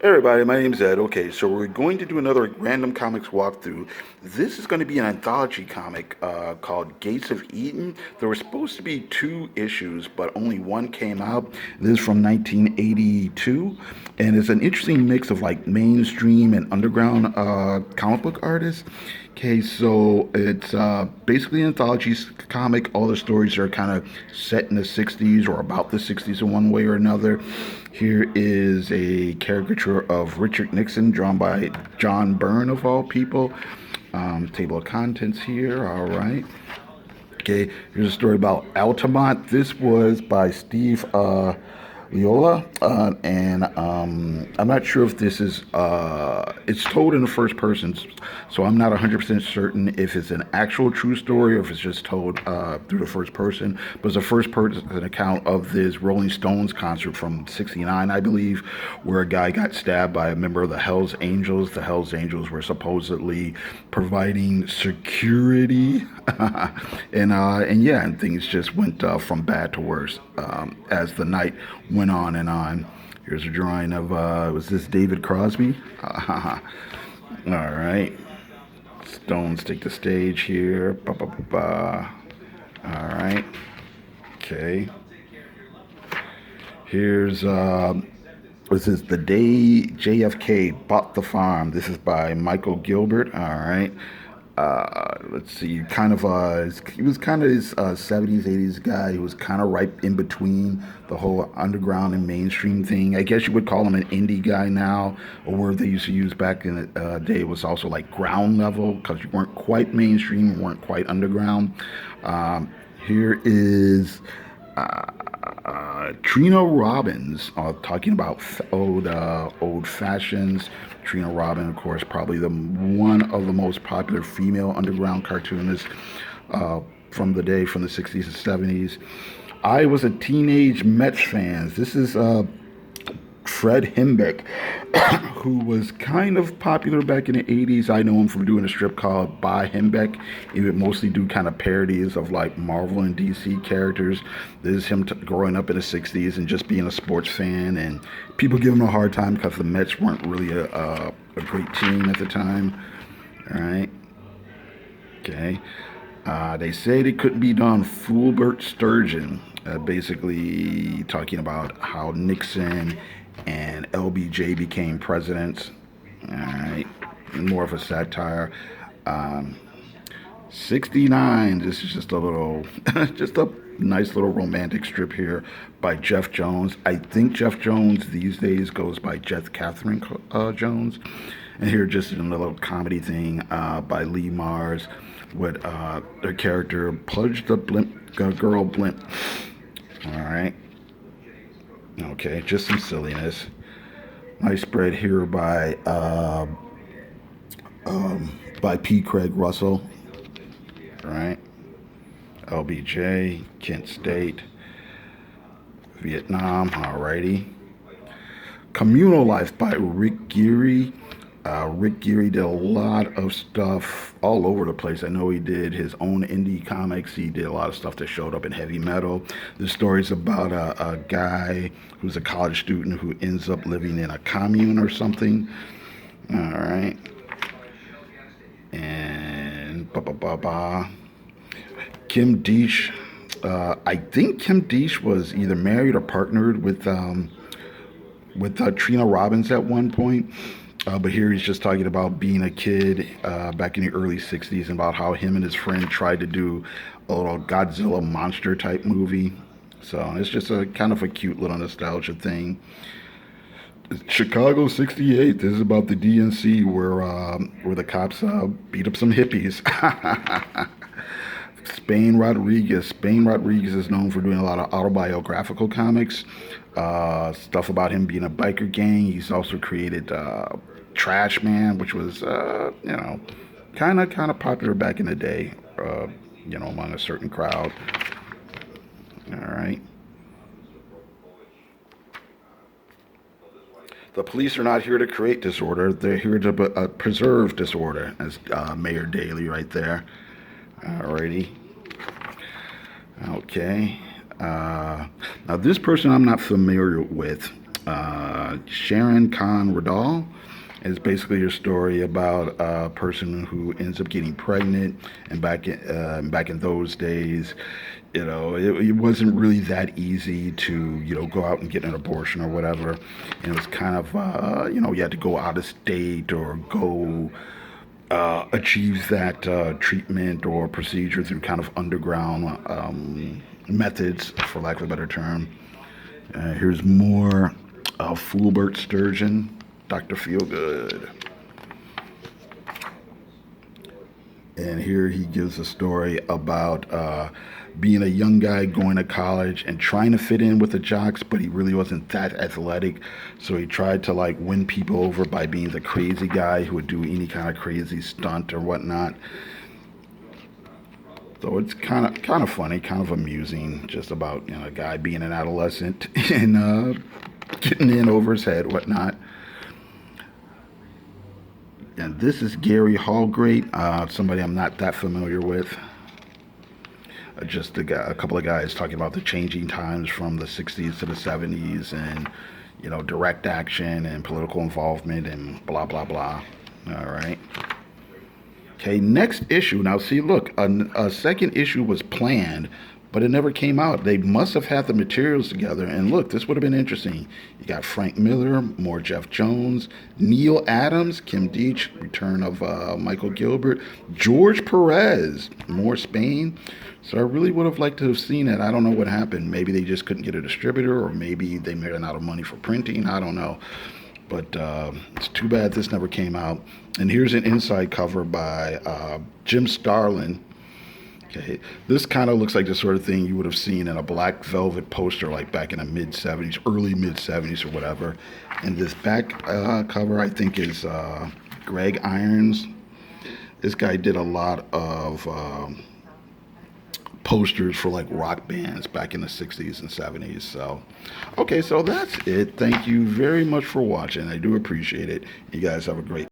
Hey everybody, my name's Ed. Okay, so we're going to do another random comics walkthrough. This is going to be an anthology comic called Gates of Eden. There were supposed to be two issues, but only one came out. This is from 1982, and it's an interesting mix of like mainstream and underground comic book artists. Okay, so it's basically an anthology comic. All the stories are kind of set in the 60s or about the 60s in one way or another. Here is a caricature of Richard Nixon drawn by John Byrne, of all people. Table of contents here, all right. Okay, here's a story about Altamont. This was by Steve Viola, and I'm not sure if this is. It's told in the first person, so I'm not 100% certain if it's an actual true story or if it's just told through the first person. But it's a first person account of this Rolling Stones concert from '69, I believe, where a guy got stabbed by a member of the Hells Angels. The Hells Angels were supposedly providing security, and yeah, and things just went from bad to worse as the night went on and on. Here's a drawing of was this David Crosby? All right, Stones take the stage here. Ba, ba, ba, ba. All right, okay. Here's this is the day JFK bought the farm. This is by Michael Gilbert. All right. Let's see, kind of, he was kind of his 70s, 80s guy. He was kind of right in between the whole underground and mainstream thing. I guess you would call him an indie guy now, a word they used to use back in the day was also like ground level because you weren't quite mainstream, you weren't quite underground. Here is Trina Robbins talking about old fashions. Trina Robbins, of course, probably the one of the most popular female underground cartoonists from the day, from the 60s and 70s. I was a teenage Mets fan. This is Fred Himbeck, who was kind of popular back in the 80s. I know him from doing a strip called By Himbeck. He would mostly do kind of parodies of like Marvel and DC characters. This is him growing up in the 60s and just being a sports fan. And people give him a hard time because the Mets weren't really a great team at the time. All right. Okay. They said it couldn't be done. Fulbert Sturgeon, basically talking about how Nixon and LBJ became presidents. All right, more of a satire. Um, 69. This is just a little, just a nice little romantic strip here by Jeff Jones. I think Jeff Jones these days goes by Jeff Catherine Jones. And here, just a little comedy thing by Lee Mars with their character Pudge the Blimp, Girl Blimp. All right. Okay, just some silliness. Nice spread here by P. Craig Russell. All right. LBJ, Kent State, Vietnam. Alrighty. Communal Life by Rick Geary. Rick Geary did a lot of stuff all over the place. I know he did his own indie comics. He did a lot of stuff that showed up in heavy metal. The story's about a guy who's a college student who ends up living in a commune or something. All right. And ba ba ba ba. Kim Deesh. I think Kim Deesh was either married or partnered with Trina Robbins at one point. But here he's just talking about being a kid back in the early 60s and about how him and his friend tried to do a little Godzilla monster type movie. So it's just a kind of a cute little nostalgia thing. Chicago '68. This is about the DNC where the cops beat up some hippies. Spain Rodriguez. Spain Rodriguez is known for doing a lot of autobiographical comics, stuff about him being a biker gang. He's also created Trash Man, which was kind of popular back in the day, among a certain crowd. All right. The police are not here to create disorder. They're here to preserve disorder, as Mayor Daley right there. Alrighty. Okay. Now, this person I'm not familiar with. Sharon Khan Radal. It's basically a story about a person who ends up getting pregnant, and back in those days, it wasn't really that easy to go out and get an abortion or whatever, and it was kind of you had to go out of state or go achieve that treatment or procedure through kind of underground methods, for lack of a better term. Here's more Fulbert Sturgeon, Dr. Feelgood. And here he gives a story about being a young guy going to college and trying to fit in with the jocks, but he really wasn't that athletic. So he tried to like win people over by being the crazy guy who would do any kind of crazy stunt or whatnot. So it's kind of funny, kind of amusing, just about a guy being an adolescent and getting in over his head, whatnot. And this is Gary Hallgreat, somebody I'm not that familiar with. Just a couple of guys talking about the changing times from the 60s to the 70s, and direct action and political involvement and blah blah blah. All right. Okay, next issue. Now, see, look, a second issue was planned, but it never came out. They must have had the materials together. And look, this would have been interesting. You got Frank Miller, more Jeff Jones, Neil Adams, Kim Deitch, return of Michael Gilbert, George Perez, more Spain. So I really would have liked to have seen it. I don't know what happened. Maybe they just couldn't get a distributor, or maybe they ran out of money for printing. I don't know. But it's too bad this never came out. And here's an inside cover by Jim Starlin. Okay, this kind of looks like the sort of thing you would have seen in a black velvet poster, like back in the mid 70s, early mid 70s or whatever. And this back cover, I think, is Greg Irons. This guy did a lot of posters for like rock bands back in the 60s and 70s. So, okay, so that's it. Thank you very much for watching. I do appreciate it. You guys have a great